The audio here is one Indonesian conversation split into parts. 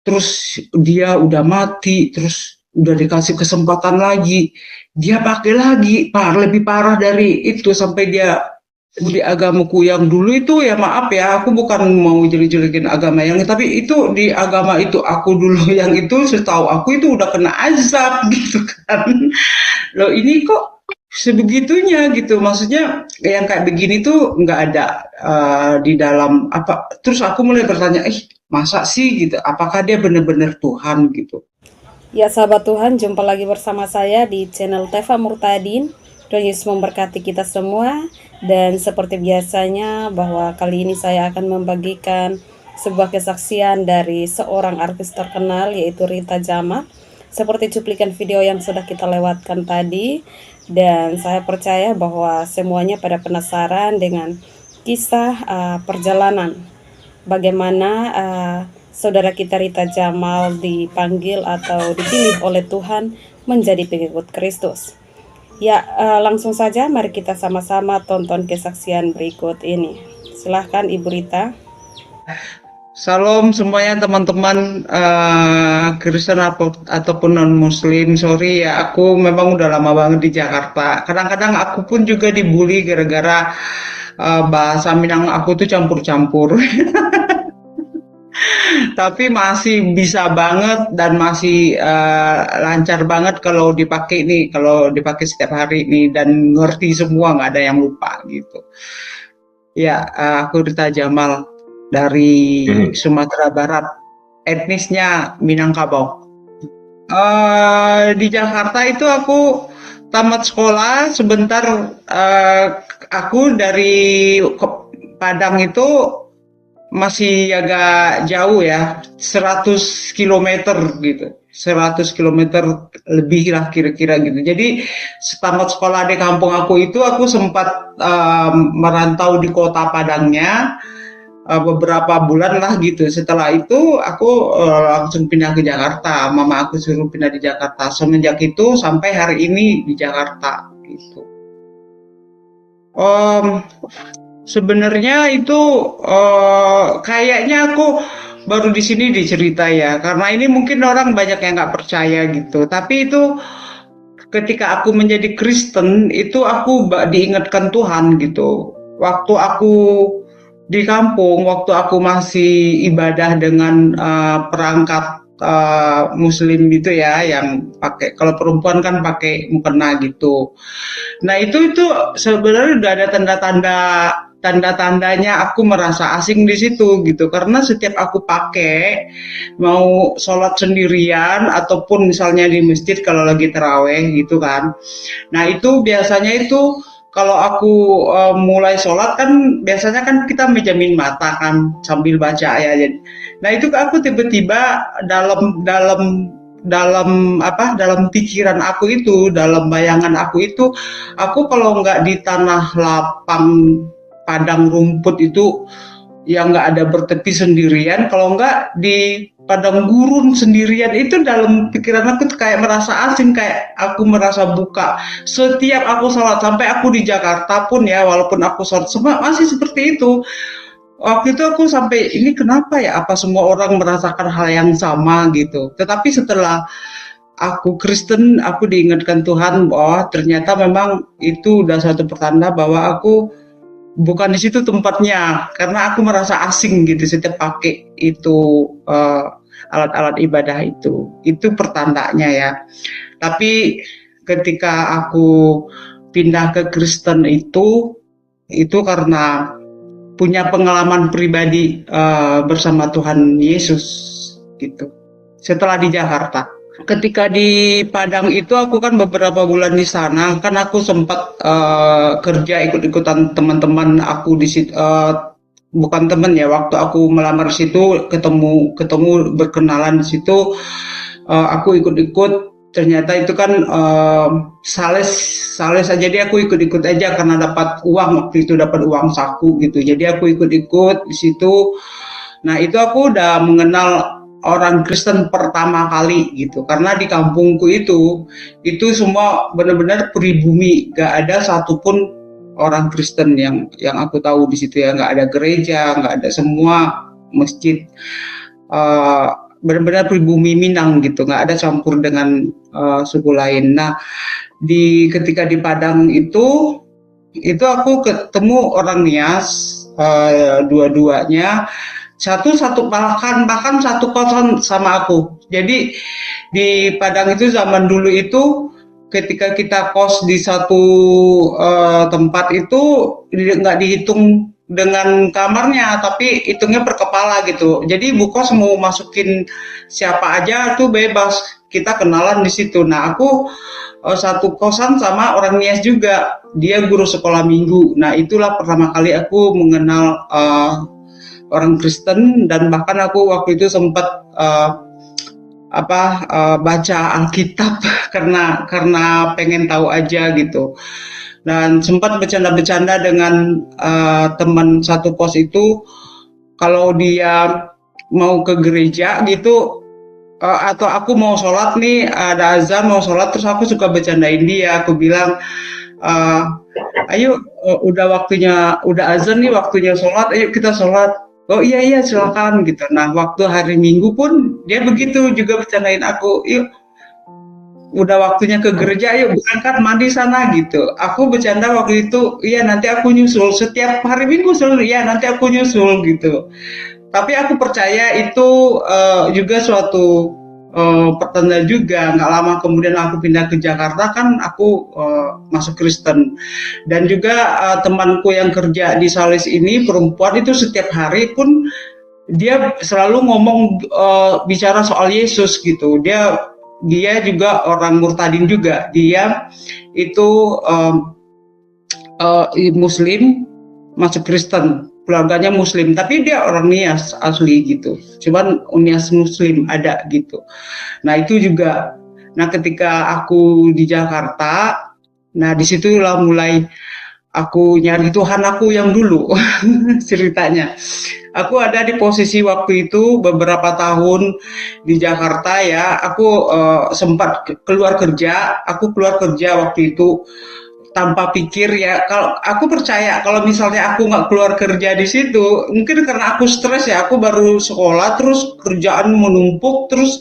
terus dia udah mati, terus udah dikasih kesempatan lagi, dia pakai lagi, lebih parah dari itu sampai dia di agamaku yang dulu itu ya maaf ya, aku bukan mau jelek-jelekin agama yang tapi itu di agama itu aku dulu yang itu setahu aku itu udah kena azab gitu kan. Loh ini kok sebegitunya gitu, maksudnya yang kayak begini tuh nggak ada di dalam apa. Terus aku mulai bertanya, masa sih gitu? Apakah dia benar-benar Tuhan gitu? Ya sahabat Tuhan, jumpa lagi bersama saya di channel Teva Murtadin. Tuhan Yesus memberkati kita semua. Dan seperti biasanya bahwa kali ini saya akan membagikan sebuah kesaksian dari seorang artis terkenal yaitu Rita Jamal. Seperti cuplikan video yang sudah kita lewatkan tadi. Dan saya percaya bahwa semuanya pada penasaran dengan kisah perjalanan bagaimana saudara kita Rita Jamal dipanggil atau dipilih oleh Tuhan menjadi pengikut Kristus. Ya, langsung saja mari kita sama-sama tonton kesaksian berikut ini. Silahkan Ibu Rita. Salam semuanya teman-teman Kristen ataupun non-Muslim. Sorry ya, aku memang udah lama banget di Jakarta. Kadang-kadang aku pun juga dibully gara-gara bahasa Minang aku tuh campur-campur. Tapi masih bisa banget dan masih lancar banget kalau dipakai nih, kalau dipakai setiap hari nih dan ngerti semua, nggak ada yang lupa gitu. Ya, aku Rita Jamal dari Sumatera Barat, etnisnya Minangkabau. Di Jakarta itu aku tamat sekolah sebentar, aku dari Padang itu masih agak jauh ya, 100 kilometer gitu. 100 kilometer lebih lah kira-kira gitu. Jadi tamat sekolah di kampung aku itu aku sempat merantau di kota Padangnya beberapa bulan lah gitu. Setelah itu aku langsung pindah ke Jakarta. Mama aku suruh pindah di Jakarta. Semenjak itu sampai hari ini di Jakarta gitu. Um, Sebenarnya itu kayaknya aku baru di sini dicerita ya, karena ini mungkin orang banyak yang nggak percaya gitu. Tapi itu ketika aku menjadi Kristen itu aku diingatkan Tuhan gitu. Waktu aku di kampung, waktu aku masih ibadah dengan perangkat Muslim gitu ya, yang pakai kalau perempuan kan pakai mukena gitu. Nah itu sebenarnya udah ada tanda-tandanya aku merasa asing di situ gitu, karena setiap aku pakai mau sholat sendirian ataupun misalnya di masjid kalau lagi terawih gitu kan. Nah itu biasanya itu kalau aku mulai sholat kan biasanya kan kita menjamin mata kan sambil baca ya. Nah itu aku tiba-tiba dalam pikiran aku itu, dalam bayangan aku itu, aku kalau nggak di tanah lapang padang rumput itu yang nggak ada bertepi sendirian, kalau nggak di padang gurun sendirian, itu dalam pikiran aku tuh kayak merasa asing, kayak aku merasa buka. Setiap aku sholat, sampai aku di Jakarta pun ya, walaupun aku sholat semua masih seperti itu. Waktu itu aku sampai, ini kenapa ya, apa semua orang merasakan hal yang sama gitu. Tetapi setelah aku Kristen, aku diingatkan Tuhan bahwa ternyata memang itu udah suatu pertanda bahwa aku bukan di situ tempatnya, karena aku merasa asing gitu setiap pakai itu alat-alat ibadah itu. Itu pertandanya ya. Tapi ketika aku pindah ke Kristen itu karena punya pengalaman pribadi bersama Tuhan Yesus gitu. Setelah di Jakarta, ketika di Padang itu aku kan beberapa bulan di sana, kan aku sempat kerja ikut-ikutan teman-teman aku di situ, bukan teman ya, waktu aku melamar di situ ketemu berkenalan di situ, aku ikut-ikut. Ternyata itu kan sales aja, jadi aku ikut-ikut aja karena dapat uang, waktu itu dapat uang saku gitu, jadi aku ikut-ikut di situ. Nah itu aku udah mengenal orang Kristen pertama kali gitu, karena di kampungku itu semua benar-benar pribumi, gak ada satupun orang Kristen yang aku tahu di situ ya, nggak ada gereja, nggak ada, semua masjid. benar-benar pribumi Minang gitu, nggak ada campur dengan suku lain. Nah, ketika di Padang itu aku ketemu orang Nias, dua-duanya satu bahkan satu kosan sama aku. Jadi di Padang itu zaman dulu itu ketika kita kos di satu tempat itu nggak dihitung dengan kamarnya, tapi hitungnya per kepala gitu. Jadi bu kos mau masukin siapa aja tuh bebas, kita kenalan di situ. Nah aku satu kosan sama orang Nias juga, dia guru sekolah minggu. Nah itulah pertama kali aku mengenal orang Kristen, dan bahkan aku waktu itu sempat baca Alkitab karena pengen tahu aja gitu. Dan sempat bercanda-bercanda dengan teman satu kos itu, kalau dia mau ke gereja gitu, atau aku mau sholat nih, ada azan mau sholat, terus aku suka bercandain dia, aku bilang, ayo udah azan nih, waktunya sholat, ayo kita sholat. Oh iya silakan gitu. Nah waktu hari Minggu pun dia begitu juga bercandain aku, yuk udah waktunya ke gereja, yuk berangkat mandi sana gitu. Aku bercanda waktu itu, iya nanti aku nyusul, setiap hari Minggu selalu, iya nanti aku nyusul gitu. Tapi aku percaya itu juga suatu pertanda juga. Nggak lama kemudian aku pindah ke Jakarta, kan aku masuk Kristen. Dan juga temanku yang kerja di Salis ini, perempuan, itu setiap hari pun dia selalu ngomong bicara soal Yesus gitu. Dia juga orang Murtadin juga. Dia itu Muslim masuk Kristen, keluarganya Muslim, tapi dia orang Nias asli gitu. Cuman Nias Muslim ada gitu. Nah itu juga. Nah ketika aku di Jakarta, nah disitulah mulai aku nyari Tuhan aku yang dulu. Ceritanya aku ada di posisi waktu itu beberapa tahun di Jakarta ya. Aku sempat keluar kerja. Aku keluar kerja waktu itu tanpa pikir ya. Kalau aku percaya kalau misalnya aku nggak keluar kerja di situ, mungkin karena aku stres ya. Aku baru sekolah, terus kerjaan menumpuk, terus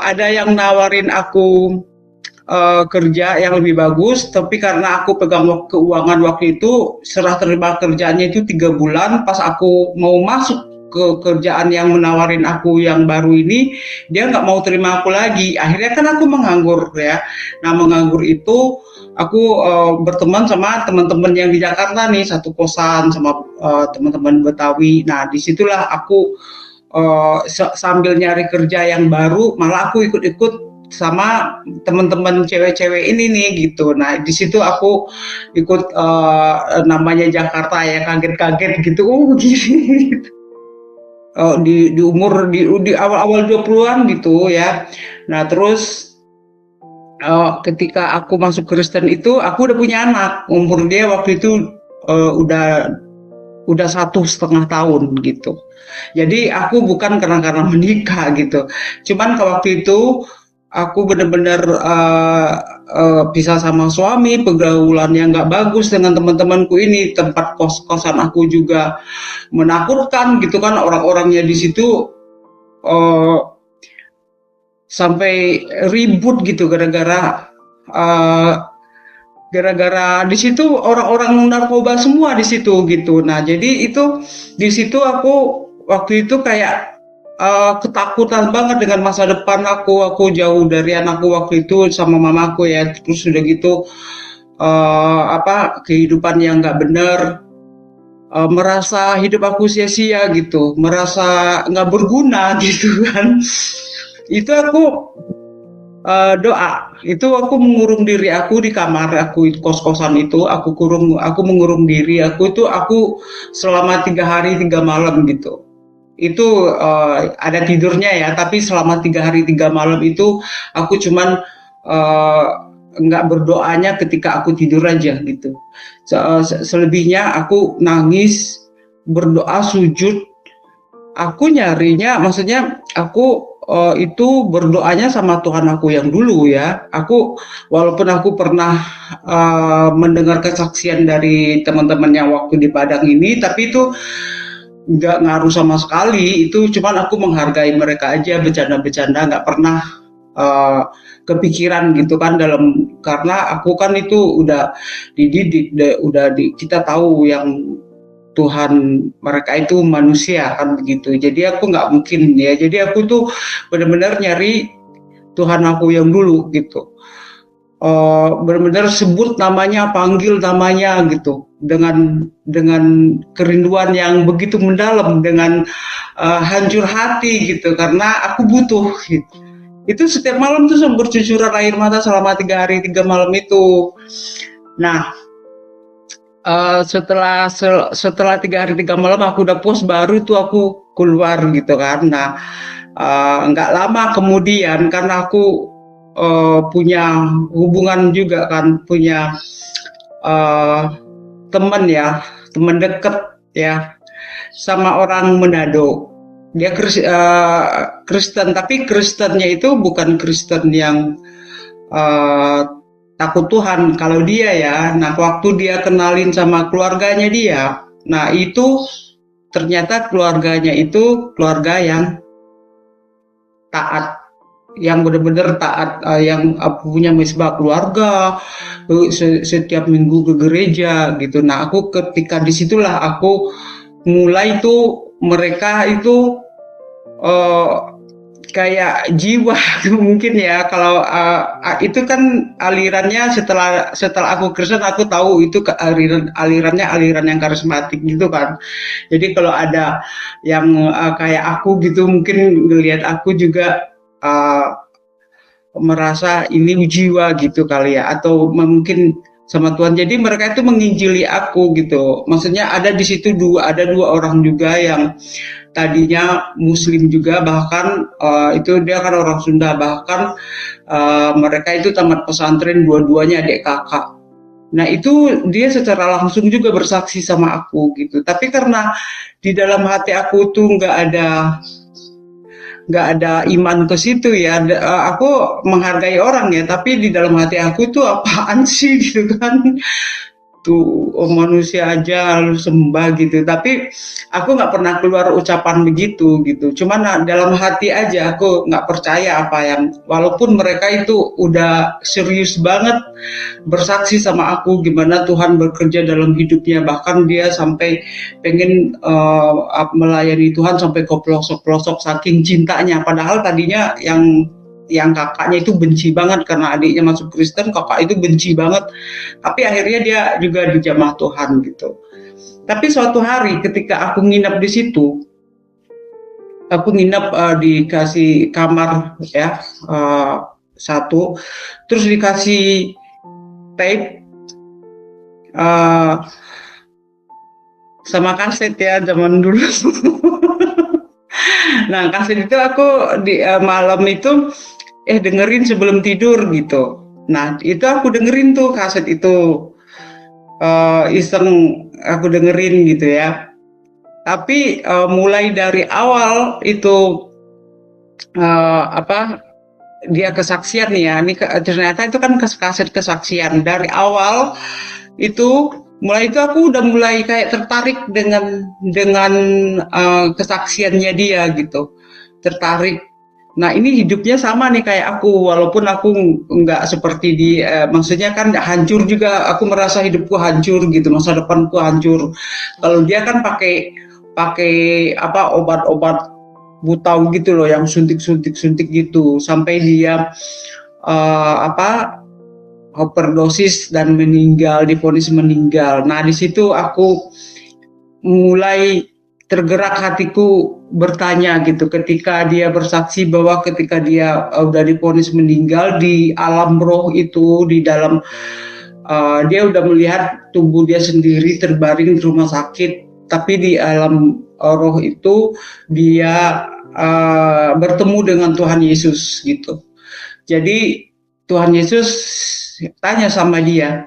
ada yang nawarin aku kerja yang lebih bagus, tapi karena aku pegang keuangan waktu itu, serah terima kerjaannya itu 3 bulan. Pas aku mau masuk ke kerjaan yang menawarin aku yang baru ini, dia nggak mau terima aku lagi. Akhirnya kan aku menganggur ya. Nah menganggur itu aku berteman sama teman-teman yang di Jakarta nih, satu kosan sama teman-teman Betawi. Nah disitulah aku sambil nyari kerja yang baru, malah aku ikut-ikut sama teman-teman cewek-cewek ini nih gitu. Nah di situ aku ikut namanya Jakarta ya, kaget-kaget gitu. Gini. Di umur di awal-awal 20-an gitu ya. Nah terus ketika aku masuk Kristen itu, aku udah punya anak. Umur dia waktu itu udah 1,5 tahun gitu. Jadi aku bukan karena menikah gitu. Cuman waktu itu aku benar-benar bisa sama suami, pergaulan yang nggak bagus dengan teman-temanku ini, tempat kos-kosan aku juga menakutkan gitu kan, orang-orangnya di situ sampai ribut gitu gara-gara di situ orang-orang narkoba semua di situ gitu. Nah jadi itu di situ aku waktu itu kayak ketakutan banget dengan masa depan aku jauh dari anakku waktu itu sama mamaku ya. Terus udah gitu kehidupan yang nggak benar, merasa hidup aku sia-sia gitu, merasa nggak berguna gitu kan. Itu aku doa, itu aku mengurung diri aku di kamar aku, kos-kosan itu aku mengurung diri aku selama 3 hari 3 malam gitu. Itu ada tidurnya ya, tapi selama 3 hari 3 malam itu aku cuman nggak berdoanya ketika aku tidur aja gitu. Selebihnya aku nangis, berdoa, sujud. Aku nyarinya, maksudnya aku itu berdoanya sama Tuhan aku yang dulu ya. Walaupun aku pernah mendengar kesaksian dari teman-teman yang waktu di Padang ini, tapi itu nggak ngaruh sama sekali. Itu cuman aku menghargai mereka aja, bercanda-bercanda, nggak pernah kepikiran gitu kan, karena aku kan itu udah dididik, kita tahu yang Tuhan mereka itu manusia kan begitu. Jadi aku nggak mungkin ya. Jadi aku tuh benar-benar nyari Tuhan aku yang dulu gitu. Benar-benar sebut namanya, panggil namanya gitu, dengan kerinduan yang begitu mendalam, dengan hancur hati gitu, karena aku butuh gitu. Itu setiap malam tuh bercucuran air mata selama 3 hari 3 malam itu. Nah, setelah 3 hari 3 malam aku udah puas, baru itu aku keluar gitu kan. Nah, nggak lama kemudian, karena aku punya hubungan juga kan, punya teman deket ya, sama orang Manado. Dia Kristen, tapi Kristennya itu bukan Kristen yang takut Tuhan. Kalau dia ya, nah waktu dia kenalin sama keluarganya dia, nah itu ternyata keluarganya itu keluarga yang taat, yang benar-benar taat, yang punya mesbah keluarga, setiap minggu ke gereja gitu. Nah aku ketika disitulah aku mulai tuh, mereka itu kayak jiwa mungkin ya, kalau itu kan alirannya, setelah aku Kristen aku tahu itu aliran yang karismatik gitu kan. Jadi kalau ada yang kayak aku gitu, mungkin ngelihat aku juga merasa ini jiwa gitu kali ya, atau mungkin sama Tuhan. Jadi mereka itu menginjili aku gitu. Maksudnya ada di situ ada dua orang juga yang tadinya Muslim juga, bahkan itu dia kan orang Sunda, bahkan mereka itu tamat pesantren, dua-duanya adik kakak. Nah itu dia secara langsung juga bersaksi sama aku gitu. Tapi karena di dalam hati aku tuh nggak ada iman ke situ ya. Aku menghargai orang ya, tapi di dalam hati aku tuh apaan sih gitu kan, tuh manusia aja lu sembah gitu. Tapi aku nggak pernah keluar ucapan begitu gitu, cuman dalam hati aja aku nggak percaya apa yang, walaupun mereka itu udah serius banget bersaksi sama aku gimana Tuhan bekerja dalam hidupnya, bahkan dia sampai pengen melayani Tuhan sampai ke pelosok-pelosok saking cintanya. Padahal tadinya yang kakaknya itu benci banget karena adiknya masuk Kristen, kakak itu benci banget. Tapi akhirnya dia juga dijamah Tuhan gitu. Tapi suatu hari ketika aku nginap di situ, aku nginap dikasih kamar ya, satu, terus dikasih tape sama kaset ya zaman dulu. Nah kaset itu aku di malam itu dengerin sebelum tidur gitu. Nah itu aku dengerin tuh kaset itu, iseng aku dengerin gitu ya. Tapi mulai dari awal itu dia kesaksian ya. Ini ternyata itu kan kaset kesaksian. Dari awal itu, mulai itu aku udah mulai kayak tertarik dengan kesaksiannya dia gitu. Tertarik. Nah ini hidupnya sama nih kayak aku, walaupun aku nggak seperti maksudnya kan hancur juga, aku merasa hidupku hancur gitu, masa depanku hancur. Kalau dia kan pakai obat-obat butau gitu loh, yang suntik gitu, sampai dia overdosis dan meninggal, divonis meninggal. Nah di situ aku mulai tergerak hatiku bertanya gitu, ketika dia bersaksi bahwa ketika dia udah divonis meninggal, di alam roh itu, di dalam dia udah melihat tubuh dia sendiri terbaring di rumah sakit, tapi di alam roh itu dia bertemu dengan Tuhan Yesus gitu. Jadi Tuhan Yesus tanya sama dia,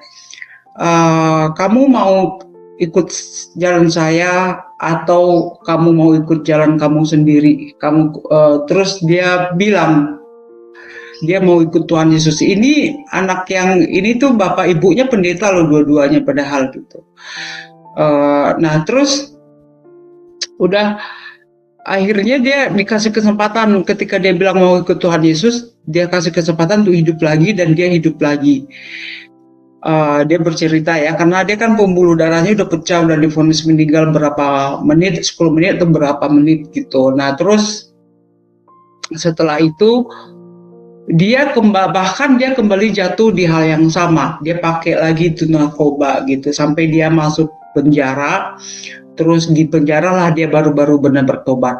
kamu mau ikut jalan saya atau kamu mau ikut jalan kamu sendiri? Terus dia bilang dia mau ikut Tuhan Yesus. Ini anak yang ini tuh bapak ibunya pendeta loh, dua-duanya padahal gitu. Nah terus Udah akhirnya dia dikasih kesempatan ketika dia bilang mau ikut Tuhan Yesus, dia kasih kesempatan untuk hidup lagi dan dia hidup lagi. Dia bercerita ya, karena dia kan pembuluh darahnya udah pecah, udah divonis meninggal berapa menit, 10 menit atau berapa menit gitu. Nah terus setelah itu bahkan dia kembali jatuh di hal yang sama, dia pakai lagi itu narkoba gitu sampai dia masuk penjara. Terus di penjara lah dia baru-baru benar bertobat.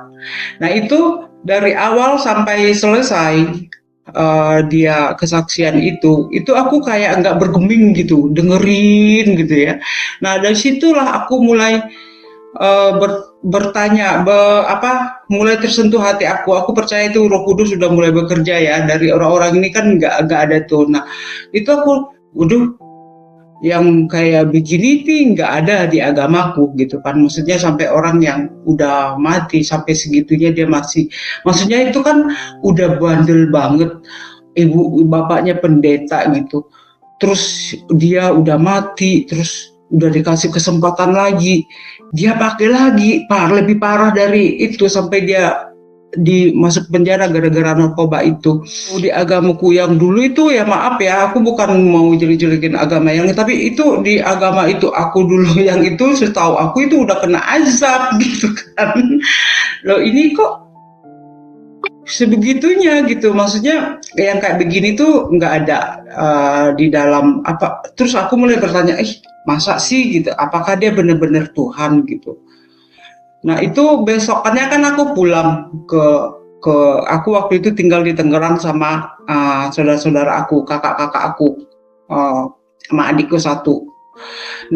Nah itu dari awal sampai selesai dia kesaksian itu aku kayak nggak bergeming gitu, dengerin gitu ya. Nah dari situlah aku mulai bertanya, mulai tersentuh hati aku. Aku percaya itu Roh Kudus sudah mulai bekerja ya, dari orang-orang ini kan nggak ada tuh. Nah itu aku, waduh, yang kayak begini nih nggak ada di agamaku gitu kan. Maksudnya sampai orang yang udah mati sampai segitunya dia masih, maksudnya itu kan udah bandel banget, ibu bapaknya pendeta gitu, terus dia udah mati, terus udah dikasih kesempatan lagi, dia pakai lagi, lebih parah dari itu, sampai dia masuk penjara gara-gara narkoba itu. Di agamaku yang dulu itu ya, maaf ya, aku bukan mau jelek-jelekin agama yang, tapi itu di agama itu aku dulu yang itu setahu aku itu udah kena azab gitu kan. Loh ini kok sebegitunya gitu, maksudnya yang kayak begini tuh nggak ada di dalam apa. Terus aku mulai bertanya, masa sih gitu, apakah dia benar-benar Tuhan gitu. Nah itu besokannya kan aku pulang ke aku waktu itu tinggal di Tangerang sama saudara-saudara aku, kakak-kakak aku, sama adikku satu.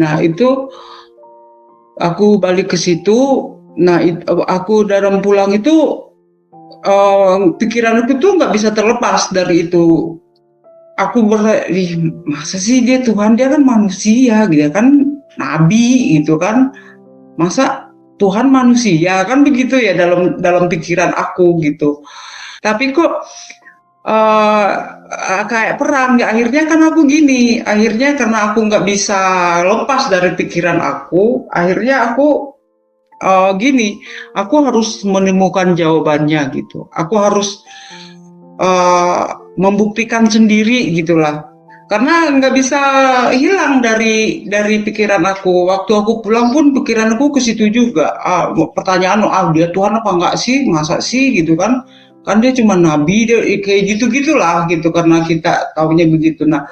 Nah itu aku balik ke situ. Nah aku dalam pulang itu pikiran aku tuh nggak bisa terlepas dari itu. Aku masa sih dia Tuhan, dia kan manusia gitu kan, nabi gitu kan, masa Tuhan manusia kan, begitu ya dalam pikiran aku gitu. Tapi kok kayak perang ya, akhirnya kan aku gini, akhirnya karena aku nggak bisa lepas dari pikiran aku, akhirnya aku gini, aku harus menemukan jawabannya gitu, aku harus membuktikan sendiri gitulah, karena nggak bisa hilang dari pikiran aku. Waktu aku pulang pun pikiran aku ke situ juga. Pertanyaan, dia Tuhan apa enggak sih, masa sih gitu kan dia cuma nabi, dia kayak gitu gitulah gitu, karena kita taunya begitu. Nah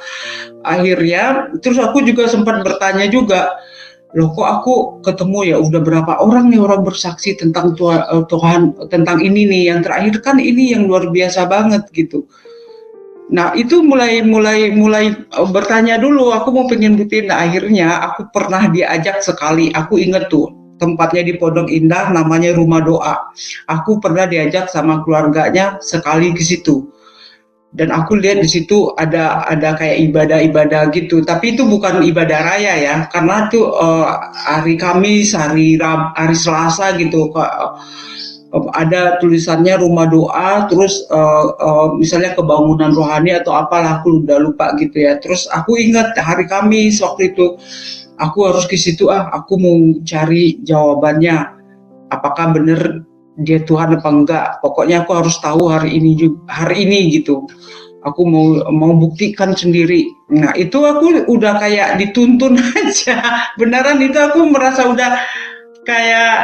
akhirnya terus aku juga sempat bertanya juga, loh kok aku ketemu ya udah berapa orang nih orang bersaksi tentang Tuhan tentang ini nih, yang terakhir kan ini yang luar biasa banget gitu. Nah itu mulai bertanya dulu, aku mau pengen buktiin. Nah akhirnya aku pernah diajak sekali, aku inget tuh tempatnya di Pondok Indah, namanya Rumah Doa. Aku pernah diajak sama keluarganya sekali ke situ, dan aku lihat di situ ada kayak ibadah gitu, tapi itu bukan ibadah raya ya, karena itu hari Kamis, hari Selasa gitu, ada tulisannya Rumah Doa, terus misalnya kebangunan rohani atau apalah, aku udah lupa gitu ya. Terus aku ingat hari Kamis waktu itu aku harus ke situ, aku mau cari jawabannya, apakah bener dia Tuhan apa enggak. Pokoknya aku harus tahu hari ini gitu. Aku mau buktikan sendiri. Nah itu aku udah kayak dituntun aja. Beneran itu aku merasa udah kayak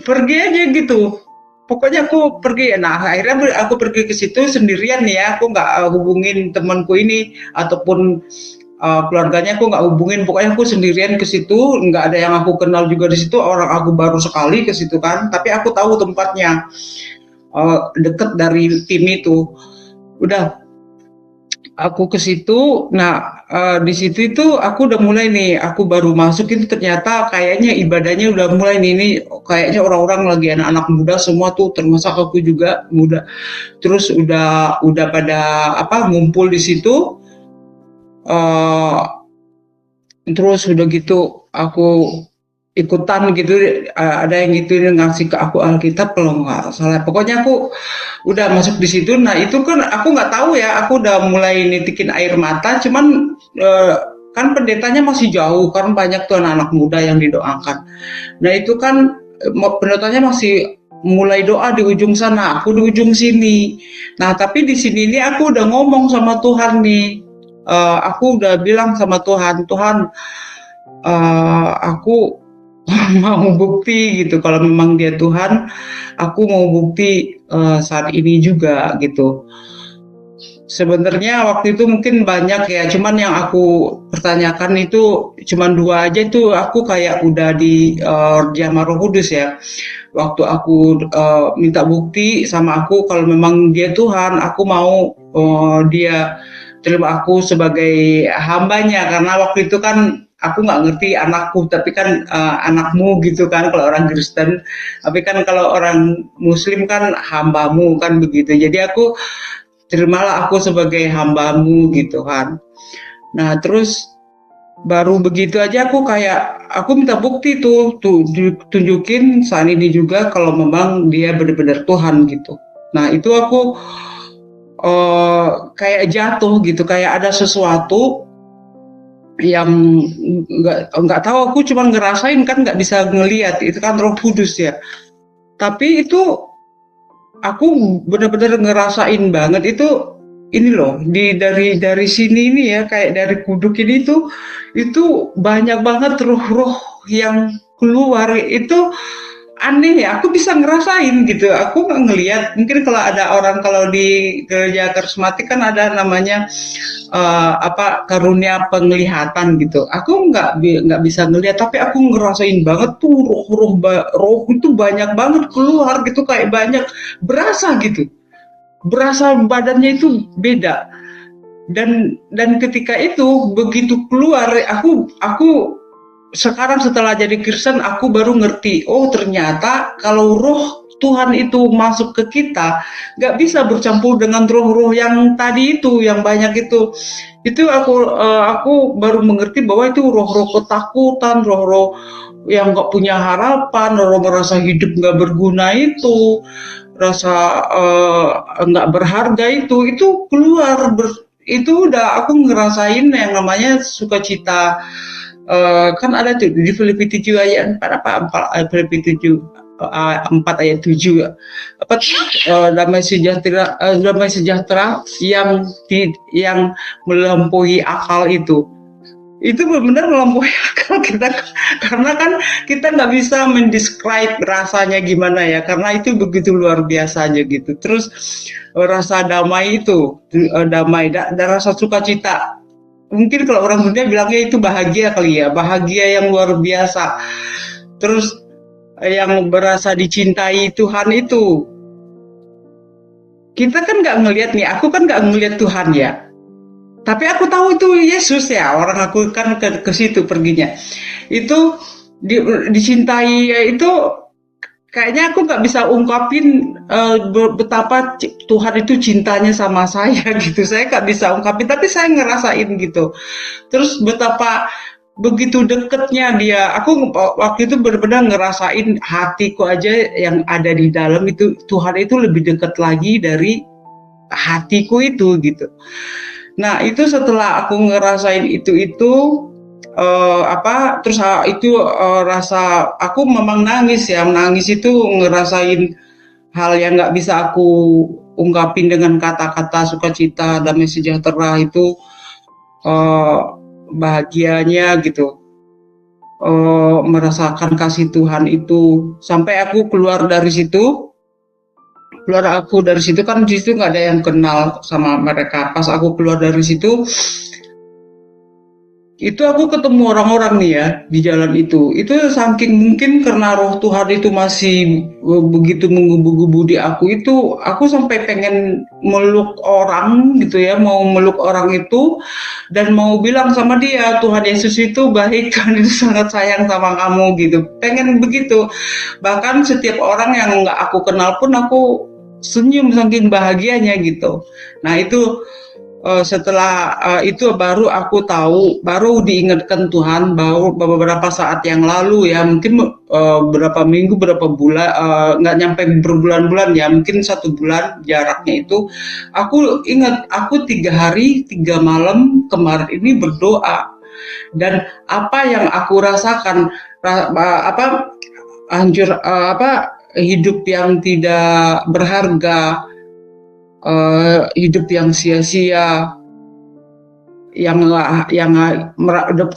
pergi aja gitu. Pokoknya aku pergi. Nah akhirnya aku pergi ke situ sendirian ya. Aku nggak hubungin temanku ini ataupun keluarganya, aku nggak hubungin. Pokoknya aku sendirian ke situ. Nggak ada yang aku kenal juga di situ. Orang aku baru sekali ke situ kan. Tapi aku tahu tempatnya, deket dari tim itu. Udah, aku ke situ. Nah di situ itu aku udah mulai nih, aku baru masuk itu ternyata kayaknya ibadahnya udah mulai nih, ini kayaknya orang-orang lagi anak-anak muda semua tuh, termasuk aku juga muda. Terus udah pada ngumpul di situ. Terus udah gitu aku ikutan gitu, ada yang gitu ngasih ke aku Alkitab kalau nggak salah. Pokoknya aku udah masuk di situ. Nah itu kan aku nggak tahu ya, aku udah mulai nitikin air mata, cuman kan pendetanya masih jauh, kan banyak tuh anak-anak muda yang didoakan. Nah itu kan pendetanya masih mulai doa di ujung sana, aku di ujung sini. Nah, tapi di sini nih aku udah ngomong sama Tuhan nih. Aku udah bilang sama Tuhan, Tuhan, aku mau bukti gitu. Kalau memang Dia Tuhan, aku mau bukti saat ini juga gitu. Sebenarnya waktu itu mungkin banyak ya, cuman yang aku pertanyakan itu cuman 2 aja, itu aku kayak udah di sama Roh Kudus ya. Waktu aku minta bukti sama aku kalau memang Dia Tuhan, aku mau Dia terima aku sebagai hambanya, karena waktu itu kan aku nggak ngerti anakku, tapi kan anakmu gitu kan kalau orang Kristen, tapi kan kalau orang Muslim kan hambamu kan begitu. Jadi aku terimalah aku sebagai hambamu gitu kan. Nah terus baru begitu aja aku minta bukti tuh tunjukin saat ini juga kalau memang Dia benar-benar Tuhan gitu. Nah itu aku kayak jatuh gitu, kayak ada sesuatu yang nggak tahu, aku cuma ngerasain kan, nggak bisa ngelihat, itu kan Roh Kudus ya. Tapi itu aku benar-benar ngerasain banget itu, ini loh, dari sini ini ya, kayak dari kuduk ini tuh, itu banyak banget roh-roh yang keluar. Itu aneh ya, aku bisa ngerasain gitu. Aku nggak ngelihat, mungkin kalau ada orang, kalau di gereja karismatik kan ada namanya karunia penglihatan gitu. Aku nggak bisa ngelihat, tapi aku ngerasain banget tuh roh itu banyak banget keluar gitu, kayak banyak, berasa gitu, berasa badannya itu beda. Dan ketika itu begitu keluar, aku sekarang setelah jadi Kristen aku baru ngerti, oh ternyata kalau roh Tuhan itu masuk ke kita, nggak bisa bercampur dengan roh-roh yang tadi itu, yang banyak itu. Itu aku baru mengerti bahwa itu roh-roh ketakutan, roh-roh yang nggak punya harapan, roh merasa hidup nggak berguna itu, rasa nggak berharga itu keluar. Itu udah aku ngerasain yang namanya sukacita. Kan ada tuh di Filipi 7 ayat 4, Filipi 7 4 ayat 7, damai sejahtera yang melampaui akal itu benar melampaui akal kita, karena kan kita nggak bisa mendescribe rasanya gimana ya, karena itu begitu luar biasa aja gitu. Terus rasa damai itu, damai dan rasa sukacita. Mungkin kalau orang dunia bilangnya itu bahagia kali ya, bahagia yang luar biasa. Terus yang berasa dicintai Tuhan itu, kita kan nggak ngelihat nih, aku kan nggak ngelihat Tuhan ya, tapi aku tahu itu Yesus ya, orang aku kan ke situ perginya. Itu dicintai itu, kayaknya aku nggak bisa ungkapin betapa Tuhan itu cintanya sama saya gitu. Saya nggak bisa ungkapin, tapi saya ngerasain gitu. Terus betapa begitu deketnya Dia. Aku waktu itu benar-benar ngerasain hatiku aja yang ada di dalam itu, Tuhan itu lebih dekat lagi dari hatiku itu gitu. Nah itu setelah aku ngerasain itu terus itu rasa aku memang nangis ya, menangis itu ngerasain hal yang nggak bisa aku ungkapin dengan kata-kata, sukacita, damai sejahtera itu, bahagianya gitu, merasakan kasih Tuhan itu, sampai aku keluar dari situ. Kan di situ nggak ada yang kenal sama mereka. Pas aku keluar dari situ, itu aku ketemu orang-orang nih ya di jalan itu. Itu saking mungkin karena roh Tuhan itu masih begitu menggebu-gebu di aku, itu aku sampai pengen meluk orang gitu ya, mau meluk orang itu dan mau bilang sama dia, Tuhan Yesus itu baik kan, itu sangat sayang sama kamu gitu. Pengen begitu. Bahkan setiap orang yang nggak aku kenal pun aku senyum saking bahagianya gitu. Nah itu setelah itu baru aku tahu, baru diingatkan Tuhan, baru beberapa saat yang lalu ya, mungkin berapa minggu, berapa bulan, nggak nyampe berbulan-bulan ya, mungkin 1 bulan jaraknya itu. Aku ingat, aku 3 hari 3 malam kemarin ini berdoa, dan apa yang aku rasakan, hidup yang tidak berharga, hidup yang sia-sia, yang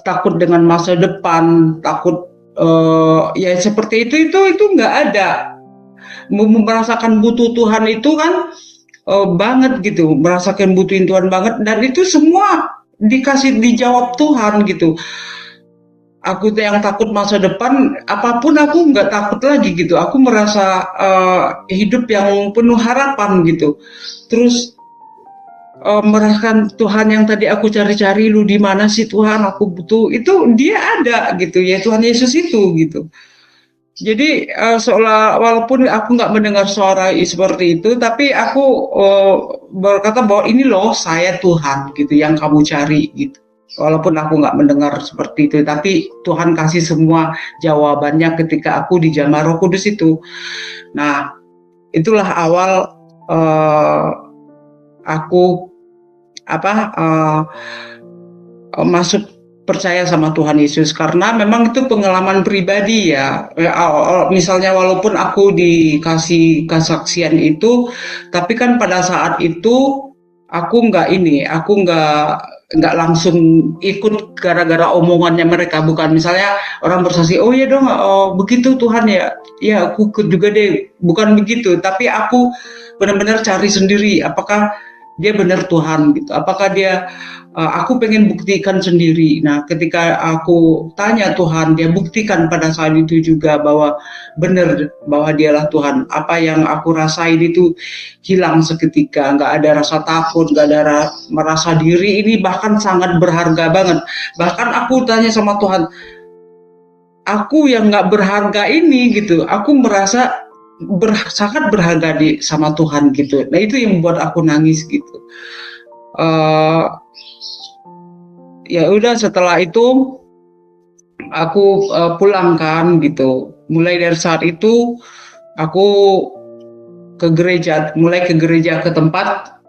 takut dengan masa depan, takut ya seperti itu nggak ada. Merasakan butuh Tuhan itu kan banget gitu, merasakan butuhin Tuhan banget, dan itu semua dijawab Tuhan gitu. Aku yang takut masa depan, apapun aku nggak takut lagi gitu. Aku merasa hidup yang penuh harapan gitu. Terus merasakan Tuhan yang tadi aku cari-cari, lu di mana sih Tuhan? Aku butuh itu, dia ada gitu ya, Tuhan Yesus itu gitu. Jadi walaupun aku nggak mendengar suara seperti itu, tapi aku berkata bahwa ini loh saya Tuhan gitu yang kamu cari gitu. Walaupun aku nggak mendengar seperti itu, tapi Tuhan kasih semua jawabannya ketika aku dijamah Roh Kudus itu. Nah, itulah awal aku masuk percaya sama Tuhan Yesus, karena memang itu pengalaman pribadi ya. Misalnya walaupun aku dikasih kesaksian itu, tapi kan pada saat itu aku nggak langsung ikut gara-gara omongannya mereka. Bukan misalnya orang bersaksi, oh ya dong, begitu Tuhan ya, ya aku ikut juga deh. Bukan begitu, tapi aku benar-benar cari sendiri apakah dia benar Tuhan gitu, apakah dia aku pengen buktikan sendiri. Nah, ketika aku tanya Tuhan, dia buktikan pada saat itu juga bahwa benar, bahwa dialah Tuhan. Apa yang aku rasain itu hilang seketika, nggak ada rasa takut, nggak ada merasa diri ini bahkan sangat berharga banget. Bahkan aku tanya sama Tuhan, aku yang nggak berharga ini gitu, aku merasa sangat berharga sama Tuhan gitu. Nah, itu yang membuat aku nangis gitu. Ya udah, setelah itu aku pulang kan gitu. Mulai dari saat itu aku mulai ke gereja ke tempat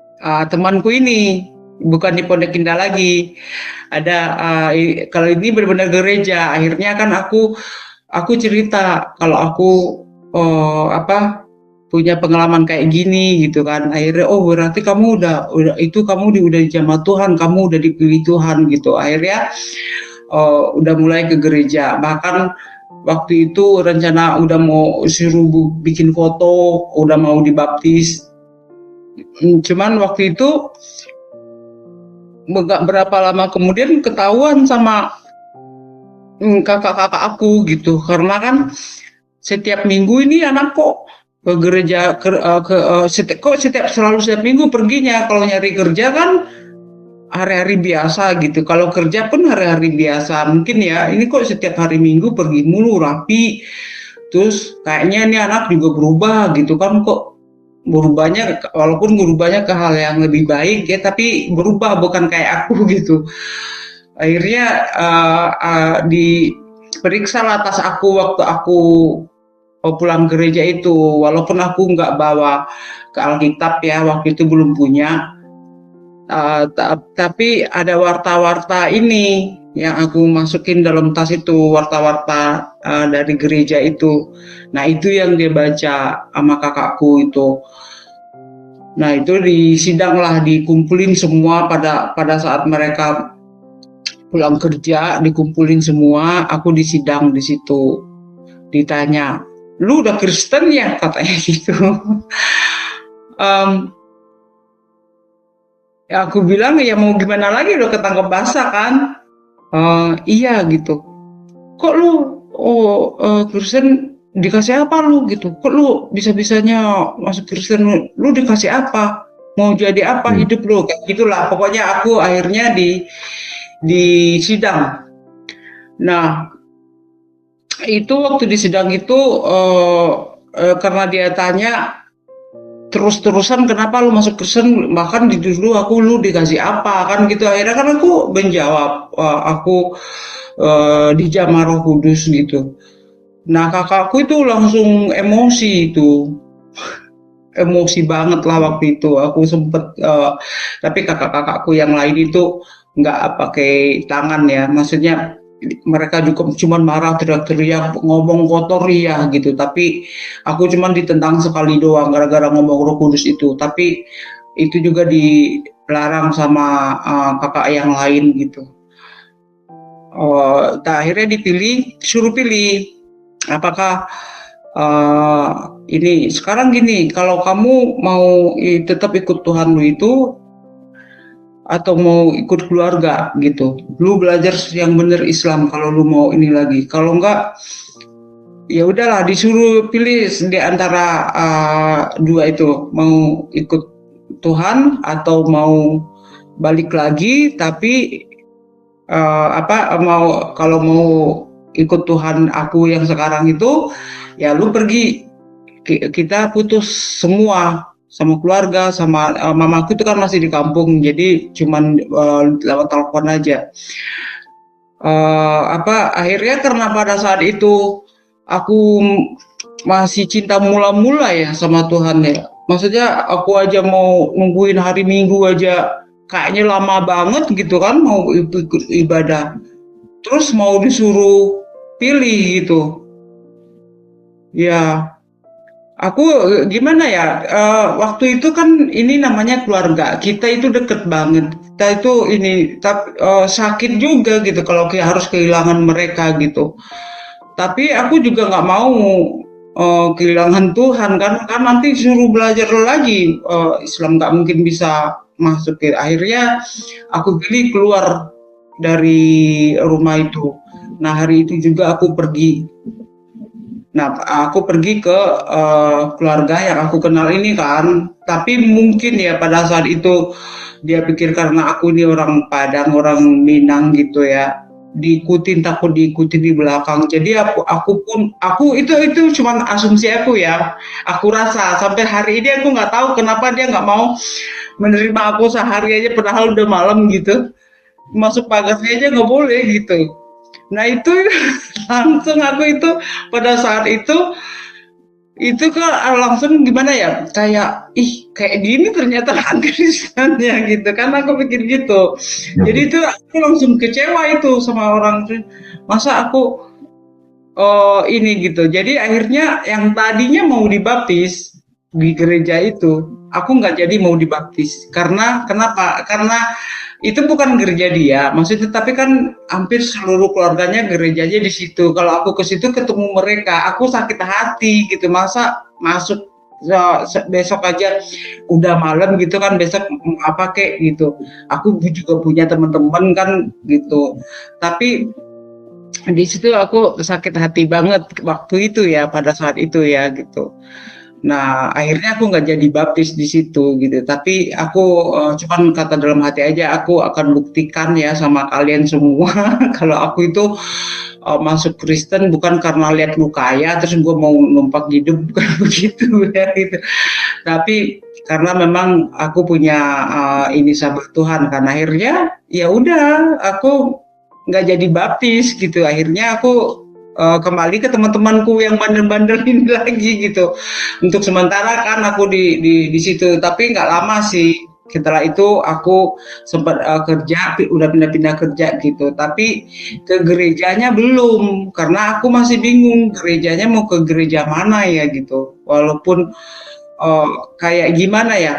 temanku ini, bukan di Pondok Indah lagi. Ada kalau ini benar-benar gereja. Akhirnya kan aku cerita kalau aku punya pengalaman kayak gini gitu kan. Akhirnya berarti kamu udah dijamah Tuhan, kamu udah dipilih Tuhan gitu. Akhirnya udah mulai ke gereja. Bahkan waktu itu rencana udah mau suruh bikin foto, udah mau dibaptis. Cuman waktu itu nggak berapa lama kemudian ketahuan sama kakak-kakak aku gitu, karena kan setiap minggu ini anak kok ke gereja setiap minggu perginya. Kalau nyari kerja kan hari-hari biasa gitu, kalau kerja pun hari-hari biasa. Mungkin ya ini kok setiap hari Minggu pergi mulu rapi, terus kayaknya ini anak juga berubah gitu kan. Kok berubahnya, walaupun berubahnya ke hal yang lebih baik ya, tapi berubah bukan kayak aku gitu. Akhirnya diperiksa lah tas aku waktu aku pulang gereja itu, walaupun aku nggak bawa ke Alkitab ya, waktu itu belum punya. Tapi ada warta-warta ini yang aku masukin dalam tas itu, warta-warta dari gereja itu. Nah, itu yang dia baca sama kakakku itu. Nah, itu disidang lah, dikumpulin semua pada saat mereka pulang kerja, dikumpulin semua. Aku disidang di situ, ditanya, lu udah Kristen ya, katanya gitu. Ya aku bilang ya mau gimana lagi, udah ketangkep basah kan. Iya gitu. Kok lu Kristen, dikasih apa lu gitu? Kok lu bisa-bisanya masuk Kristen? Lu dikasih apa? Mau jadi apa hidup lu? Kayak gitulah. Pokoknya aku akhirnya di sidang. Nah, itu waktu di sidang itu karena dia tanya terus-terusan kenapa lu masuk Kristen, bahkan dulu lu dikasih apa kan gitu. Akhirnya kan aku menjawab aku dijamah Roh Kudus gitu. Nah, kakakku itu langsung emosi itu. Emosi banget lah waktu itu. Aku sempet tapi kakak-kakakku yang lain itu nggak pakai tangan ya, maksudnya mereka juga cuma marah, teriak-teriak, ngomong kotor ya gitu. Tapi aku cuma ditentang sekali doang gara-gara ngomong Roh Kudus itu. Tapi itu juga dilarang sama kakak yang lain gitu. Akhirnya suruh pilih apakah ini sekarang gini, kalau kamu mau tetap ikut Tuhan lu itu atau mau ikut keluarga gitu, lu belajar yang bener Islam kalau lu mau ini lagi. Kalau enggak, ya udahlah, disuruh pilih di antara dua itu, mau ikut Tuhan atau mau balik lagi. Tapi kalau mau ikut Tuhan aku yang sekarang itu, ya lu pergi, kita putus semua sama keluarga, sama mamaku itu kan masih di kampung, jadi cuman lewat telepon aja. Akhirnya karena pada saat itu aku masih cinta mula-mula ya sama Tuhan ya. Maksudnya aku aja mau nungguin hari Minggu aja kayaknya lama banget gitu kan, mau ikut ibadah. Terus mau disuruh pilih gitu. Ya, aku gimana ya, waktu itu kan ini namanya keluarga, kita itu deket banget, kita itu ini, tapi sakit juga gitu kalau harus kehilangan mereka gitu. Tapi aku juga nggak mau kehilangan Tuhan kan nanti suruh belajar lagi, Islam nggak mungkin bisa masuk. Akhirnya aku pilih keluar dari rumah itu. Nah hari itu juga aku pergi. Nah, aku pergi ke keluarga yang aku kenal ini kan, tapi mungkin ya pada saat itu dia pikir karena aku ini orang Padang, orang Minang gitu ya, takut diikutin di belakang. Jadi aku itu cuma asumsi aku ya. Aku rasa sampai hari ini aku nggak tahu kenapa dia nggak mau menerima aku sehari aja, padahal udah malam gitu. Masuk pagarnya aja nggak boleh gitu. Nah itu langsung aku itu pada saat itu kan langsung gimana ya, kayak gini ternyata Kristennya gitu kan, aku pikir gitu. Jadi itu aku langsung kecewa itu sama orang, masa aku ini gitu. Jadi akhirnya yang tadinya mau dibaptis di gereja itu, aku nggak jadi mau dibaptis. Kenapa? Karena itu bukan gereja dia, maksudnya, tapi kan hampir seluruh keluarganya gerejanya di situ. Kalau aku ke situ ketemu mereka, aku sakit hati gitu. Masa masuk besok aja udah malam gitu kan, besok apa kek gitu. Aku juga punya teman-teman kan gitu. Tapi di situ aku sakit hati banget waktu itu ya, pada saat itu ya gitu. Nah akhirnya aku nggak jadi baptis di situ gitu, tapi aku cuman kata dalam hati aja, aku akan buktikan ya sama kalian semua kalau aku itu masuk Kristen bukan karena lihat lu kaya terus gue mau numpak hidup, bukan begitu ya gitu. Tapi karena memang aku punya ini sahabat Tuhan kan. Akhirnya ya udah aku nggak jadi baptis gitu. Akhirnya aku kembali ke teman-temanku yang bandel-bandel ini lagi gitu. Untuk sementara kan aku di situ, tapi nggak lama sih. Setelah itu aku sempat kerja, udah pindah-pindah kerja gitu. Tapi ke gerejanya belum, karena aku masih bingung gerejanya mau ke gereja mana ya gitu. Walaupun kayak gimana ya,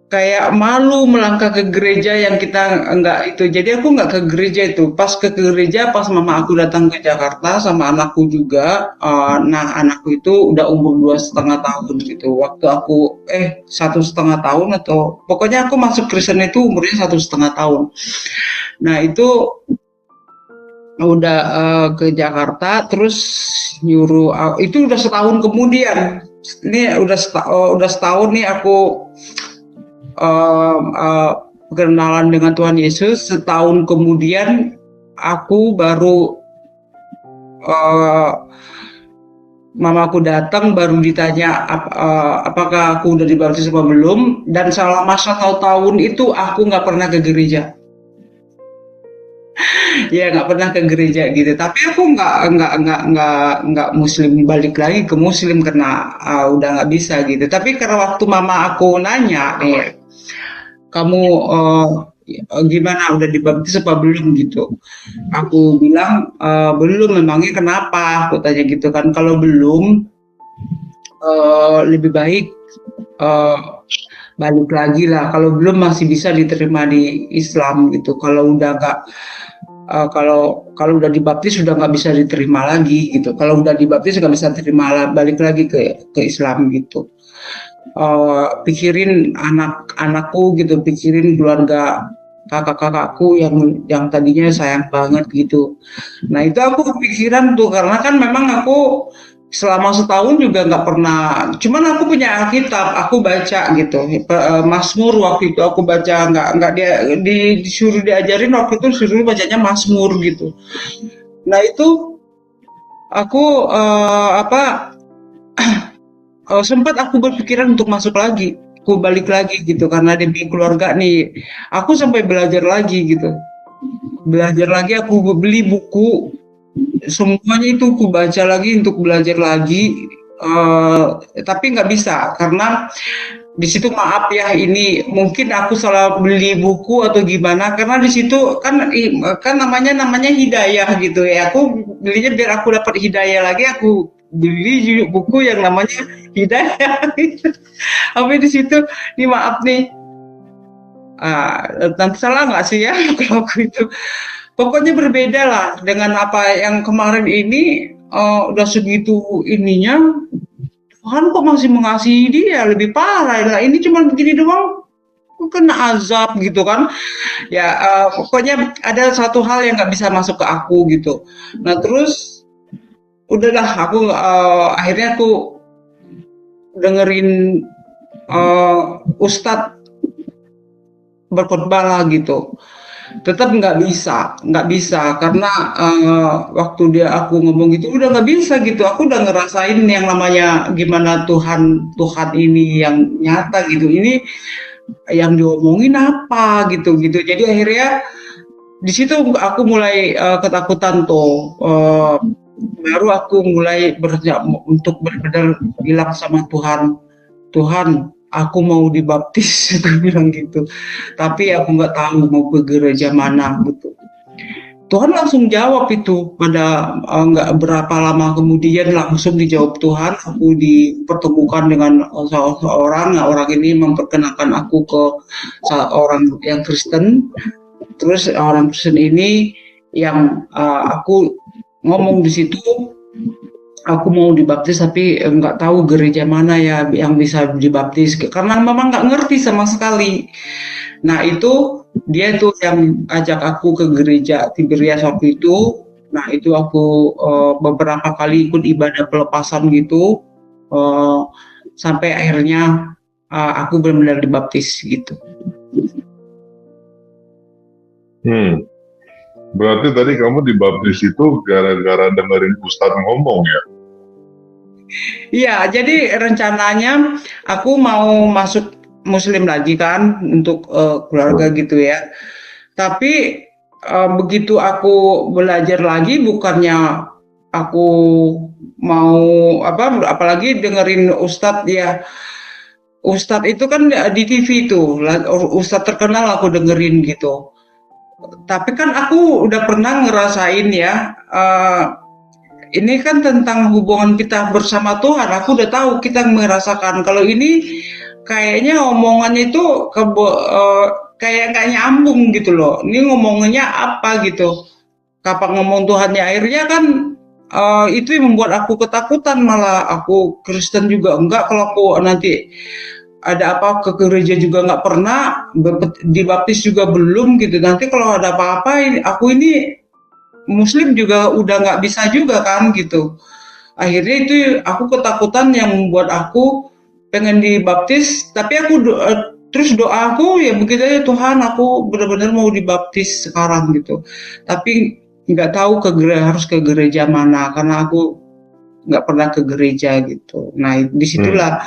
kayak malu melangkah ke gereja yang kita enggak itu. Jadi aku enggak ke gereja itu. Pas ke gereja, pas mama aku datang ke Jakarta sama anakku juga. Nah anakku itu udah umur 2,5 tahun gitu. Waktu aku 1,5 tahun, atau pokoknya aku masuk Kristen itu umurnya 1,5 tahun. Nah itu udah ke Jakarta, terus nyuruh, itu udah setahun kemudian. Ini udah setahun nih aku perkenalan dengan Tuhan Yesus. Setahun kemudian aku baru mamaku datang, baru ditanya apakah aku udah dibaptis atau belum. Dan selama 1 tahun itu aku nggak pernah ke gereja. Ya nggak pernah ke gereja gitu. Tapi aku nggak Muslim, balik lagi ke Muslim karena udah nggak bisa gitu. Tapi karena waktu mama aku nanya nih, kamu gimana udah dibaptis apa belum gitu. Aku bilang belum, memangnya kenapa? Aku tanya gitu kan. Kalau belum, lebih baik balik lagi lah. Kalau belum masih bisa diterima di Islam gitu. Kalau udah nggak kalau udah dibaptis sudah nggak bisa diterima lagi gitu. Kalau udah dibaptis nggak bisa terima balik lagi ke Islam gitu. Pikirin anak-anakku gitu, pikirin keluarga kakak-kakakku yang tadinya sayang banget gitu. Nah itu aku kepikiran tuh karena kan memang aku selama setahun juga nggak pernah, cuman aku punya Alkitab, aku baca gitu. Mazmur waktu itu aku baca, nggak dia disuruh diajarin waktu itu, disuruh bacanya Mazmur gitu. Nah itu aku sempat aku berpikiran untuk masuk lagi, aku balik lagi gitu karena demi keluarga nih. Aku sampai belajar lagi gitu. Belajar lagi, aku beli buku, semuanya itu aku baca lagi untuk belajar lagi. Tapi nggak bisa karena di situ, maaf ya, ini mungkin aku salah beli buku atau gimana, karena di situ kan namanya hidayah gitu ya. Aku belinya biar aku dapat hidayah lagi, aku beli buku yang namanya hidayah. Tapi di situ, nih maaf nih, nanti salah nggak sih ya kalau aku itu. Pokoknya berbeda lah dengan apa yang kemarin ini, udah segitu ininya, Tuhan kok masih mengasihi dia lebih parah. Lah ini cuma begini doang, kena azab gitu kan. Ya pokoknya ada satu hal yang nggak bisa masuk ke aku gitu. Nah terus udahlah, aku akhirnya aku dengerin Ustadz berkhotbah lah gitu. Tetap nggak bisa karena waktu aku ngomong gitu udah nggak bisa gitu. Aku udah ngerasain yang namanya gimana Tuhan ini yang nyata gitu. Ini yang diomongin apa gitu. Jadi akhirnya di situ aku mulai ketakutan tuh. Baru aku mulai untuk benar-benar bilang sama Tuhan, aku mau dibaptis, aku bilang gitu. Tapi aku nggak tahu mau ke gereja mana gitu. Tuhan langsung jawab itu pada nggak berapa lama kemudian, langsung dijawab Tuhan. Aku dipertemukan dengan seorang. Nah, orang ini memperkenalkan aku ke orang yang Kristen. Terus orang Kristen ini yang aku ngomong di situ, aku mau dibaptis tapi nggak tahu gereja mana ya yang bisa dibaptis karena memang nggak ngerti sama sekali. Nah itu dia tuh yang ajak aku ke gereja Tiberias waktu itu. Nah itu aku beberapa kali ikut ibadah pelepasan gitu, sampai akhirnya aku benar-benar dibaptis gitu. Berarti tadi kamu dibaptis itu gara-gara dengerin Ustadz ngomong ya? Iya, jadi rencananya aku mau masuk Muslim lagi kan untuk keluarga gitu ya. Tapi begitu aku belajar lagi, bukannya aku mau apalagi dengerin Ustadz ya. Ustadz itu kan di TV tuh, Ustadz terkenal aku dengerin gitu. Tapi kan aku udah pernah ngerasain ya, ini kan tentang hubungan kita bersama Tuhan. Aku udah tahu, kita merasakan. Kalau ini kayaknya omongannya itu kayak nggak nyambung gitu loh. Ini ngomongnya apa gitu. Kapan ngomong Tuhannya, akhirnya kan itu yang membuat aku ketakutan. Malah aku Kristen juga enggak, kalau aku nanti ada apa ke gereja juga nggak pernah, dibaptis juga belum gitu. Nanti kalau ada apa-apa, aku ini Muslim juga udah nggak bisa juga kan gitu. Akhirnya itu aku ketakutan yang membuat aku pengen dibaptis. Tapi aku terus doaku ya begitu aja, Tuhan aku benar-benar mau dibaptis sekarang gitu. Tapi nggak tahu harus ke gereja mana karena aku nggak pernah ke gereja gitu. Nah disitulah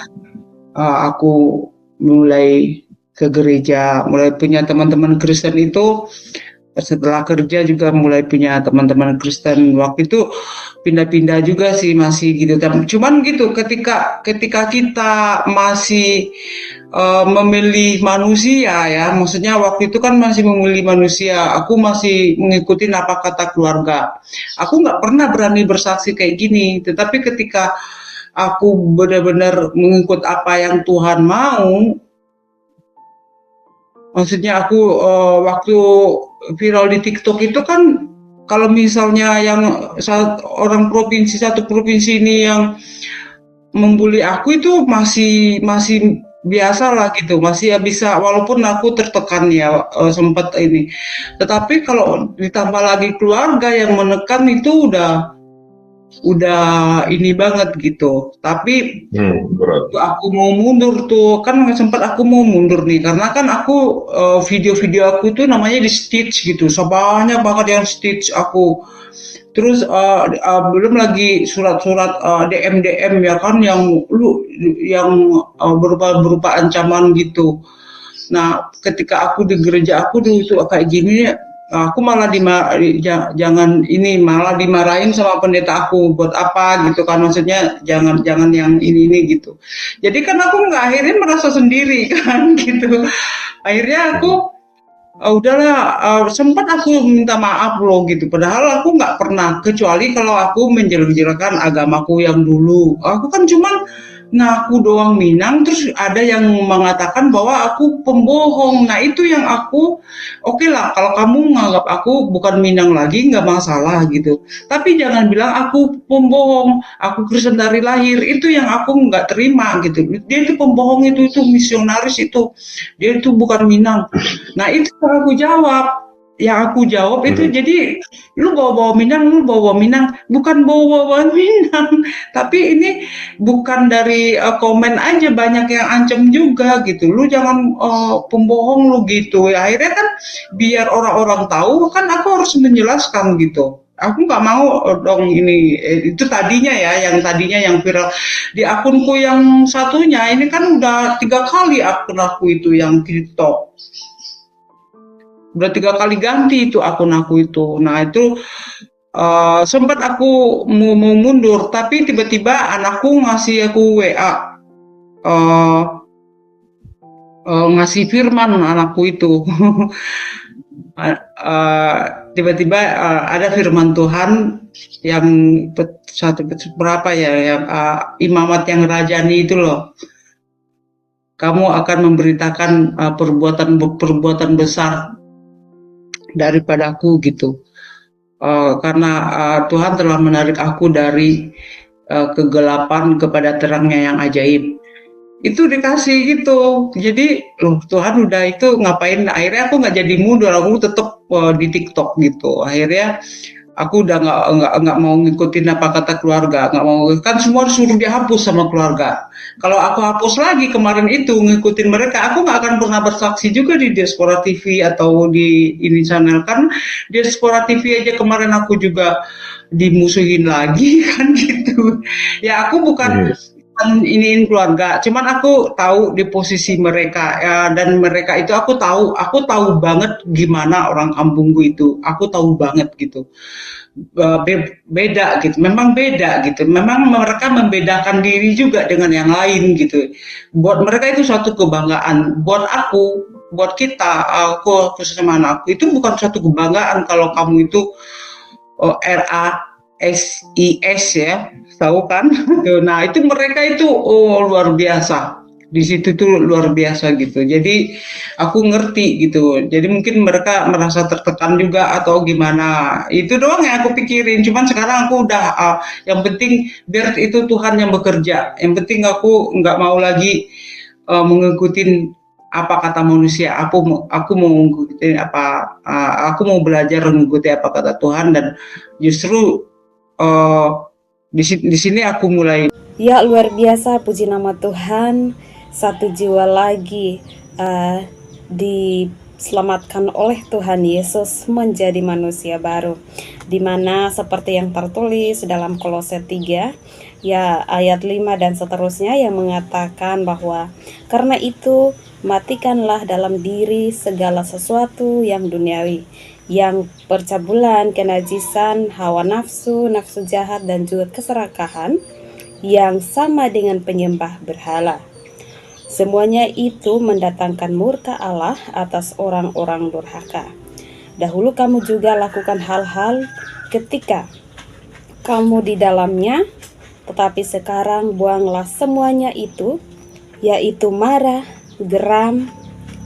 aku mulai ke gereja, mulai punya teman-teman Kristen itu. Setelah kerja juga mulai punya teman-teman Kristen. Waktu itu pindah-pindah juga sih masih gitu. Cuman gitu ketika kita masih memilih manusia ya, maksudnya waktu itu kan masih memilih manusia. Aku masih mengikuti apa kata keluarga. Aku nggak pernah berani bersaksi kayak gini. Tetapi ketika aku benar-benar mengikut apa yang Tuhan mau, maksudnya aku waktu viral di TikTok itu kan kalau misalnya yang satu provinsi ini yang membuli aku itu masih biasa lah gitu, masih ya bisa walaupun aku tertekan ya sempat ini. Tetapi kalau ditambah lagi keluarga yang menekan itu udah ini banget gitu. Tapi berat. aku mau mundur tuh kan sempat aku mau mundur nih karena kan aku video-video aku tuh namanya di stitch gitu, sebanyak banget yang stitch aku. Terus belum lagi surat-surat DM ya kan yang berupa ancaman gitu. Nah, ketika aku di gereja aku dulu itu kayak gini, aku malah malah dimarahin sama pendeta aku buat apa gitu kan, maksudnya jangan yang ini gitu. Jadi kan aku akhirnya merasa sendiri kan gitu. Akhirnya aku udahlah, sempat aku minta maaf loh gitu. Padahal aku nggak pernah, kecuali kalau aku menjelek-jelekan agamaku yang dulu. Aku kan cuman ngaku doang Minang, terus ada yang mengatakan bahwa aku pembohong. Nah itu yang aku, oke lah, kalau kamu menganggap aku bukan Minang lagi, nggak masalah gitu. Tapi jangan bilang aku pembohong, aku Kristen dari lahir. Itu yang aku nggak terima gitu. Dia itu pembohong, itu misionaris itu. Dia itu bukan Minang. Nah itu yang aku jawab. Yang aku jawab itu jadi lu bawa-bawa Minang, bukan bawa-bawa Minang, tapi ini bukan dari komen aja, banyak yang ancam juga gitu. Lu jangan pembohong lu gitu. Ya, akhirnya kan biar orang-orang tahu kan aku harus menjelaskan gitu. Aku nggak mau dong ini itu tadinya ya, yang tadinya yang viral di akunku yang satunya ini kan udah 3 kali akun aku itu yang TikTok. Udah 3 kali ganti itu akun aku itu. Nah itu sempat aku mau mundur, tapi tiba-tiba anakku ngasih aku WA, ngasih firman anakku itu. Tiba-tiba ada firman Tuhan yang berapa ya, yang imamat yang rajani itu loh. Kamu akan memberitakan perbuatan besar daripadaku gitu. Karena Tuhan telah menarik aku dari kegelapan kepada terangnya yang ajaib. Itu dikasih gitu. Jadi Tuhan udah itu ngapain, akhirnya aku nggak jadi mundur, aku tetap di TikTok gitu. Akhirnya aku udah nggak mau ngikutin apa kata keluarga, nggak mau, kan semua disuruh dihapus sama keluarga. Kalau aku hapus lagi kemarin itu ngikutin mereka, aku nggak akan pernah bersaksi juga di Diaspora TV atau di ini channel. Kan Diaspora TV aja kemarin aku juga dimusuhin lagi kan gitu. Ya aku bukan iniin keluarga, cuman aku tahu di posisi mereka ya, dan mereka itu aku tahu banget gimana orang kampungku itu, aku tahu banget gitu. Beda gitu, memang beda gitu, memang mereka membedakan diri juga dengan yang lain gitu. Buat mereka itu suatu kebanggaan, buat aku, buat kita, aku khususnya anakku itu bukan suatu kebanggaan kalau kamu itu RASIS ya, tahu kan? Nah itu mereka itu luar biasa. Di situ tuh luar biasa gitu. Jadi aku ngerti gitu. Jadi mungkin mereka merasa tertekan juga atau gimana. Itu doang yang aku pikirin. Cuman sekarang aku udah yang penting biar itu Tuhan yang bekerja. Yang penting aku nggak mau lagi mengikuti apa kata manusia. Aku mau mengikuti apa. Aku mau belajar mengikuti apa kata Tuhan, dan justru di sini aku mulai. Ya luar biasa, puji nama Tuhan. Satu jiwa lagi diselamatkan oleh Tuhan Yesus menjadi manusia baru, dimana seperti yang tertulis dalam Kolose 3 ya ayat 5 dan seterusnya, yang mengatakan bahwa karena itu matikanlah dalam diri segala sesuatu yang duniawi, yang percabulan, kenajisan, hawa nafsu, nafsu jahat, dan juga keserakahan yang sama dengan penyembah berhala. Semuanya itu mendatangkan murka Allah atas orang-orang durhaka. Dahulu kamu juga lakukan hal-hal ketika kamu di dalamnya, tetapi sekarang buanglah semuanya itu, yaitu marah, geram,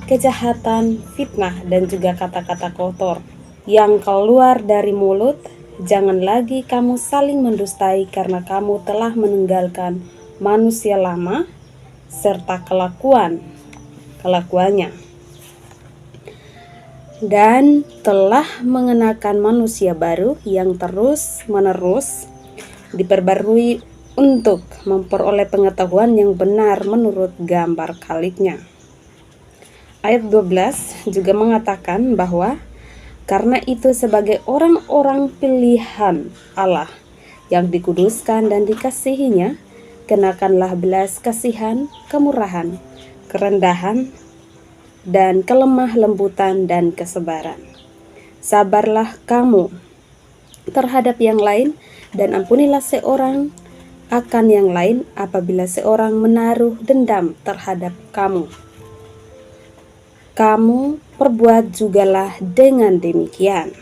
kejahatan, fitnah, dan juga kata-kata kotor yang keluar dari mulut. Jangan lagi kamu saling mendustai, karena kamu telah meninggalkan manusia lama serta kelakuannya, dan telah mengenakan manusia baru yang terus-menerus diperbarui untuk memperoleh pengetahuan yang benar menurut gambar Khaliknya. Ayat 12 juga mengatakan bahwa karena itu sebagai orang-orang pilihan Allah yang dikuduskan dan dikasihinya, kenakanlah belas kasihan, kemurahan, kerendahan, dan kelemah lembutan dan kesabaran. Sabarlah kamu terhadap yang lain, dan ampunilah seorang akan yang lain apabila seorang menaruh dendam terhadap kamu. Kamu perbuat jugalah dengan demikian.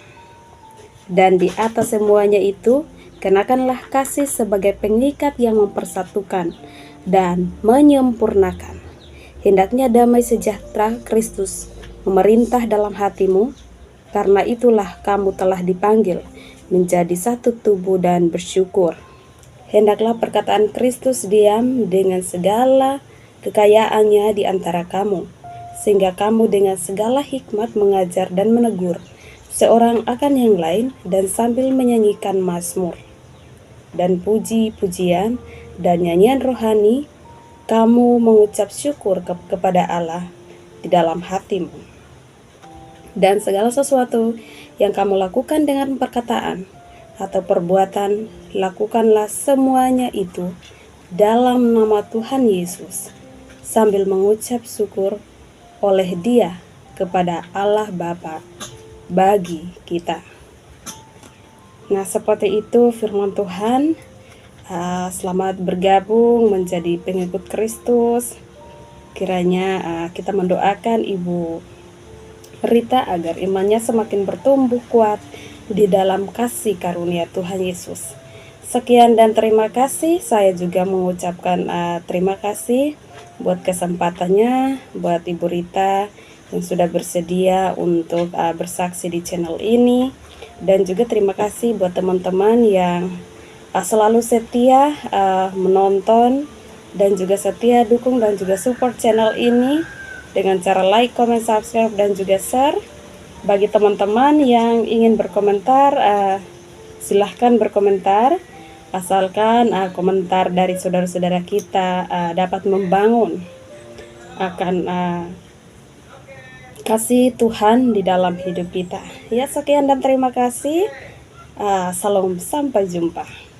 Dan di atas semuanya itu, kenakanlah kasih sebagai pengikat yang mempersatukan dan menyempurnakan. Hendaknya damai sejahtera Kristus memerintah dalam hatimu, karena itulah kamu telah dipanggil menjadi satu tubuh dan bersyukur. Hendaklah perkataan Kristus diam dengan segala kekayaannya di antara kamu, sehingga kamu dengan segala hikmat mengajar dan menegur seorang akan yang lain, dan sambil menyanyikan mazmur dan puji-pujian dan nyanyian rohani, kamu mengucap syukur kepada Allah di dalam hatimu. Dan segala sesuatu yang kamu lakukan dengan perkataan atau perbuatan, lakukanlah semuanya itu dalam nama Tuhan Yesus, sambil mengucap syukur oleh Dia kepada Allah Bapa bagi kita. Nah, seperti itu firman Tuhan. Selamat bergabung menjadi pengikut Kristus. Kiranya kita mendoakan Ibu Rita agar imannya semakin bertumbuh kuat di dalam kasih karunia Tuhan Yesus. Sekian dan terima kasih. Saya juga mengucapkan terima kasih buat kesempatannya, buat Ibu Rita yang sudah bersedia untuk bersaksi di channel ini. Dan juga terima kasih buat teman-teman yang selalu setia menonton dan juga setia dukung dan juga support channel ini dengan cara like, comment, subscribe, dan juga share. Bagi teman-teman yang ingin berkomentar, silahkan berkomentar, asalkan komentar dari saudara-saudara kita dapat membangun akan kasih Tuhan di dalam hidup kita. Ya, sekian dan terima kasih. Salam, sampai jumpa.